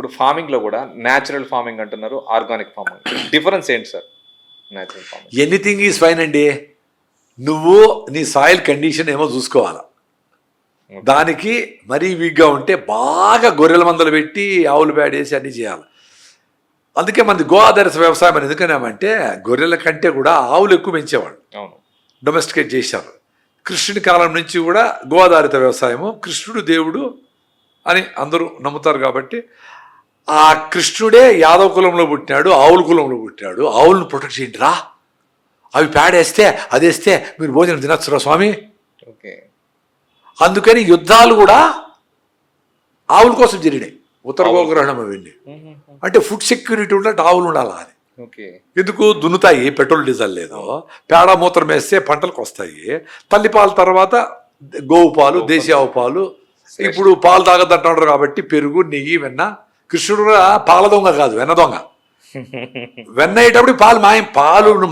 ఇప్పుడు ఫార్మింగ్లో కూడా natural farming అంటున్నారు, ఆర్గానిక్ ఫార్మింగ్, డిఫరెన్స్ ఏంటి sir? Natural farming anything is fine అండి. నువ్వు నీ సాయిల్ కండిషన్ ఏమో చూసుకోవాలా. దానికి మరీ వీక్గా ఉంటే బాగా గొర్రెల మందలు పెట్టి ఆవులు వేసి అన్నీ చేయాలి. అందుకే మనది గో ఆధారిత వ్యవసాయం అని ఎందుకన్నామంటే గొర్రెల కంటే కూడా ఆవులు ఎక్కువ పెంచేవాళ్ళు, డొమెస్టికేట్ చేశారు. కృష్ణుడి కాలం నుంచి కూడా గో ఆధారిత వ్యవసాయము, కృష్ణుడు దేవుడు అని అందరూ నమ్ముతారు. కాబట్టి ఆ కృష్ణుడే యాదవ కులంలో పుట్టినాడు, ఆవుల కులంలో పుట్టినాడు. ఆవులను ప్రొటెక్ట్ చేయండి రా, అవి పేడేస్తే అదేస్తే మీరు భోజనం తినచ్చురా స్వామి. ఓకే. అందుకని యుద్ధాలు కూడా ఆవుల కోసం జరిగినాయి. ఉత్తర గోగ్రహణం అవన్నీ అంటే ఫుడ్ సెక్యూరిటీ ఉంటే ఆవులు ఉండాలి అని. ఎందుకు దున్నుతాయి, పెట్రోల్ డీజిల్ లేదు, పేడ మూత్రం వేస్తే పంటలకు వస్తాయి. తల్లిపాల తర్వాత గోవు పాలు, దేశీ ఆవు పాలు. ఇప్పుడు పాలు తాగద్దంటున్నారు కాబట్టి పెరుగు, నెయ్యి, వెన్న. కృష్ణుడు కూడా పాల దొంగ కాదు, వెన్న దొంగ. వెన్న అయ్యేటప్పుడు పాలు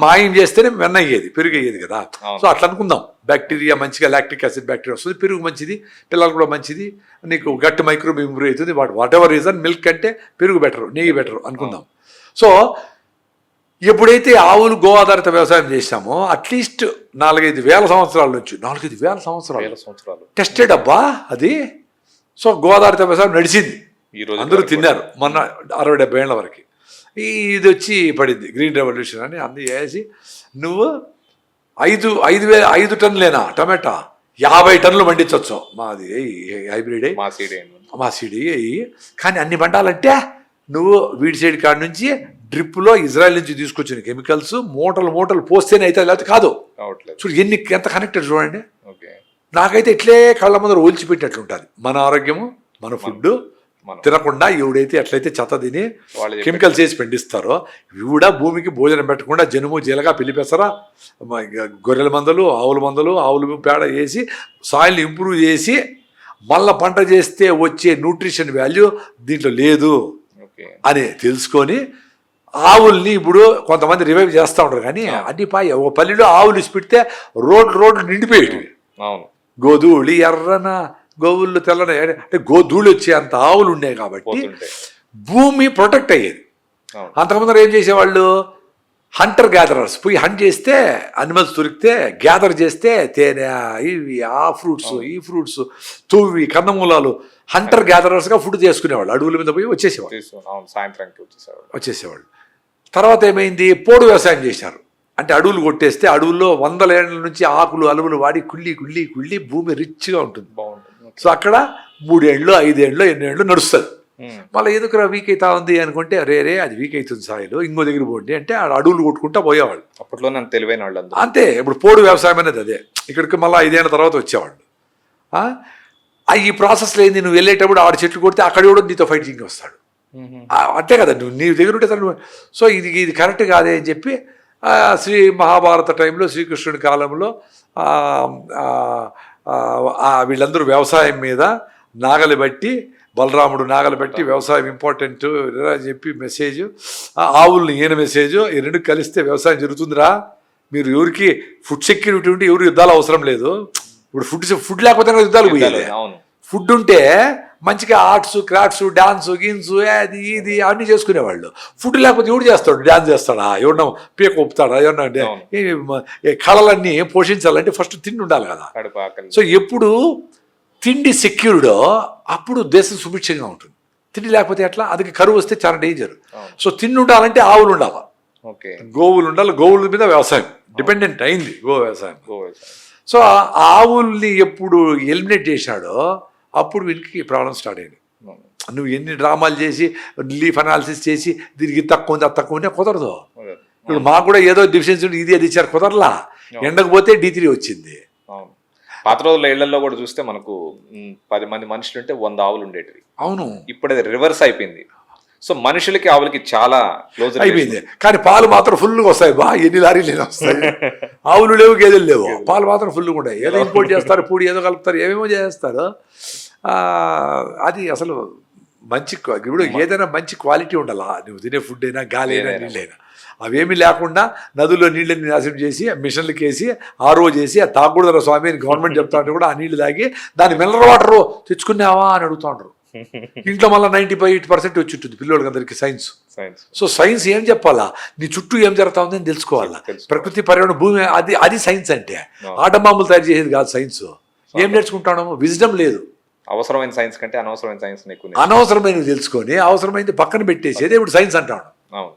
మాయం చేస్తేనే వెన్న అయ్యేది, పెరుగు అయ్యేది కదా. సో అట్లా అనుకుందాం. బ్యాక్టీరియా మంచిగా, లాక్టిక్ యాసిడ్ బ్యాక్టీరియా వస్తుంది, పెరుగు మంచిది, పిల్లలు కూడా మంచిది, నీకు గట్టి మైక్రోబ్ ఇంప్రూవ్ అవుతుంది. వాట్ ఎవర్ రీజన్ మిల్క్ అంటే పెరుగు బెటరు, నెయ్యి బెటరు అనుకుందాం. సో ఎప్పుడైతే ఆవులు గో ఆధారిత వ్యవసాయం చేశామో అట్లీస్ట్ 4-5 సంవత్సరాల నుంచి 4-5 సంవత్సరాలు టెస్టెడ్ అబ్బా అది. సో గో ఆధారిత వ్యవసాయం నడిచింది, అందరూ తిన్నారు మొన్న 60-70 ఏళ్ల వరకు. ఇది వచ్చి పడింది గ్రీన్ రెవల్యూషన్ అని అన్ని వేసి నువ్వు 5 టన్నులేనా టమాటా 50 టన్నులు పండించవచ్చు. మాది హైబ్రిడ్ మా సీడీ అయ్యి. కానీ అన్ని పండాలంటే నువ్వు వీడి సైడ్ కాడ నుంచి డ్రిప్లో ఇజ్రాయెల్ నుంచి తీసుకొచ్చిన కెమికల్స్ మూటలు పోస్తేనే అయితే, లేకపోతే కాదు. చూడు ఎంత కనెక్టెడ్ చూడండి. నాకైతే ఇట్లే కళ్ళ ముందర ఒలిచిపెట్టినట్లు ఉంటుంది. మన ఆరోగ్యము, మన ఫుడ్ తినకుండా ఎవడైతే ఎట్లయితే చెత్త తిని కెమికల్స్ వేసి పండిస్తారో ఇవి కూడా భూమికి భోజనం పెట్టకుండా జనుము జీలగా పిలిపేస్తారా, గొర్రెల మందలు, ఆవులు పేడ వేసి సాయిల్ని ఇంప్రూవ్ చేసి మళ్ళీ పంట చేస్తే వచ్చే న్యూట్రిషన్ వాల్యూ దీంట్లో లేదు అని తెలుసుకొని ఆవుల్ని ఇప్పుడు కొంతమంది రివైవ్ చేస్తూ ఉంటారు. కానీ అన్ని ఒక పల్లెలో ఆవులు ఇసిపెడితే రోడ్లు నిండిపోయేటివి. గోధూళి ఎర్రన, గోవుళ్ళు తెల్లన, అంటే గోధూళి వచ్చే అంత ఆవులు ఉన్నాయి కాబట్టి భూమి ప్రొటెక్ట్ అయ్యేది. అంతకుముందు ఏం చేసేవాళ్ళు, హంటర్ గ్యాదరర్స్ పోయి హంట్ చేస్తే అనిమల్స్ దొరికితే గ్యాదర్ చేస్తే తేనె, ఇవి ఆ ఫ్రూట్స్, ఈ ఫ్రూట్స్, తువ్వి, కందమూలాలు హంటర్ గ్యాదరర్స్గా ఫుడ్ చేసుకునేవాళ్ళు. అడవుల మీద పోయి వచ్చేసేవాళ్ళు. తర్వాత ఏమైంది, పోడు వ్యవసాయం చేశారు. అంటే అడవులు కొట్టేస్తే అడవుల్లో 100 ఏళ్ల నుంచి ఆకులు అలువులు వాడి కుళ్ళి భూమి రిచ్గా ఉంటుంది. సో అక్కడ 3 ఏళ్ళు 5 ఏళ్ళు 8 ఏళ్ళు నడుస్తుంది. మళ్ళీ ఎందుకు వీక్ అవుతా ఉంది అనుకుంటే రే అది వీక్ అవుతుంది సాయిలు, ఇంకో దగ్గర పోండి అంటే అడవులు కొట్టుకుంటా పోయేవాళ్ళు. అప్పట్లో నన్ను తెలివైన వాళ్ళు అంతే. ఇప్పుడు పోడు వ్యవసాయం అనేది అదే. ఇక్కడికి మళ్ళీ 5 ఏళ్ళ తర్వాత వచ్చేవాళ్ళు. ఈ ప్రాసెస్లో ఏంది, నువ్వు వెళ్ళేటప్పుడు ఆడ చెట్లు కొడితే అక్కడ కూడా నీతో ఫైటింగ్ వస్తాడు. అంతే కదా, నీ దగ్గర ఉంటే తను. సో ఇది కరెక్ట్ కాదే అని చెప్పి శ్రీ మహాభారత టైంలో, శ్రీకృష్ణుడి కాలంలో వీళ్ళందరూ వ్యవసాయం మీద నాగలి బట్టి, బలరాముడు నాగలి బట్టి వ్యవసాయం ఇంపార్టెంట్ అని చెప్పి మెసేజ్, ఆవుల్ని ఈయన మెసేజ్, ఈ రెండు కలిస్తే వ్యవసాయం జరుగుతుందిరా. మీరు ఎవరికి ఫుడ్ సెక్యూరిటీ ఉంటే ఎవరు యుద్ధాలు అవసరం లేదు. ఇప్పుడు ఫుడ్ లేకపోతే యుద్ధాలు పోయాలి. ఫుడ్ ఉంటే మంచిగా ఆర్ట్స్, క్రాఫ్ట్స్, డాన్స్, గీన్స్, అది ఇది అన్నీ చేసుకునేవాళ్ళు. ఫుడ్ లేకపోతే ఎవడు చేస్తాడు, డాన్స్ చేస్తాడా, ఎవడన్నా పీక ఒప్పుతాడా, ఎవరన్నా కళలన్నీ పోషించాలంటే ఫస్ట్ తిండి ఉండాలి కదా. సో ఎప్పుడు తిండి సెక్యూర్డో అప్పుడు దేశం సుభిక్షంగా ఉంటుంది. తిండి లేకపోతే ఎట్లా, అది కరువు వస్తే చాలా డేంజర్. సో తిండి ఉండాలంటే ఆవులు ఉండాలి, గోవులు ఉండాలి. గోవుల మీద వ్యవసాయం డిపెండెంట్ అయింది, గో వ్యవసాయం. సో ఆవుల్ని ఎప్పుడు ఎలిమినేట్ చేశాడో అప్పుడు వీళ్ళకి ప్రాబ్లం స్టార్ట్ అయింది. నువ్వు ఎన్ని డ్రామాలు చేసి లీఫ్ అనాలిసిస్ చేసి దీనికి తక్కువ ఉంది, అది తక్కువ ఉంటే కుదరదు. ఇప్పుడు మాకు కూడా ఏదో డిఫిషియన్సీ ఉంది, ఇది అది ఇచ్చారు, కుదరలా. ఎండకు పోతే D3 వచ్చింది. పాత రోజుల్లో ఇళ్లలో కూడా చూస్తే మనకు 10 మంది మనుషులు ఉంటే 100 ఆవులు ఉండేటివి. అవును, ఇప్పుడు అది రివర్స్ అయిపోయింది. సో మనుషులకి ఆవులకి చాలా క్లోజ్ అయిపోయింది. కానీ పాలు మాత్రం ఫుల్గా వస్తాయి. ఎన్ని లారీలు వస్తాయి. ఆవులు లేవు, గేదెలు లేవు, పాలు మాత్రం ఫుల్గా ఉంటాయి. ఏదో ఇంపోర్ట్ చేస్తారు, పూడి ఏదో కలుపుతారు, ఏమేమో చేస్తారు. అది అసలు మంచి, ఇప్పుడు ఏదైనా మంచి క్వాలిటీ ఉండాలా. నువ్వు తినే ఫుడ్ అయినా, గాలి అయినా, నీళ్ళైనా అవేమీ లేకుండా నదుల్లో నీళ్ళని నాశనం చేసి మిషన్లకి వేసి RO చేసి తాగకూడదు స్వామి అని గవర్నమెంట్ చెప్తా ఉంటే కూడా ఆ నీళ్ళు తాగి దాని మినరల్ వాటర్ తెచ్చుకున్నావా అని అడుగుతూ ఉంటారు. ఇంట్లో మళ్ళీ 95% వచ్చి ఉంటుంది పిల్లలకి అందరికీ సైన్స్. సైన్స్ సో సైన్స్ ఏం చెప్పాలా, నీ చుట్టూ ఏం జరుగుతా ఉందని తెలుసుకోవాలా. ప్రకృతి పర్యావరణ భూమి అది సైన్స్ అంటే. ఆటబాంబులు తయారు చేసేది కాదు సైన్స్. ఏం నేర్చుకుంటాము, విజ్డమ్ లేదు. అవసరమైన సైన్స్ కంటే అనవసరమైన సైన్స్ ఎక్కువ. అనవసరమైనవి తెలుసుకొని అవసరమైనది పక్కన పెట్టేసేది ఇప్పుడు సైన్స్ అంటాను. అవును.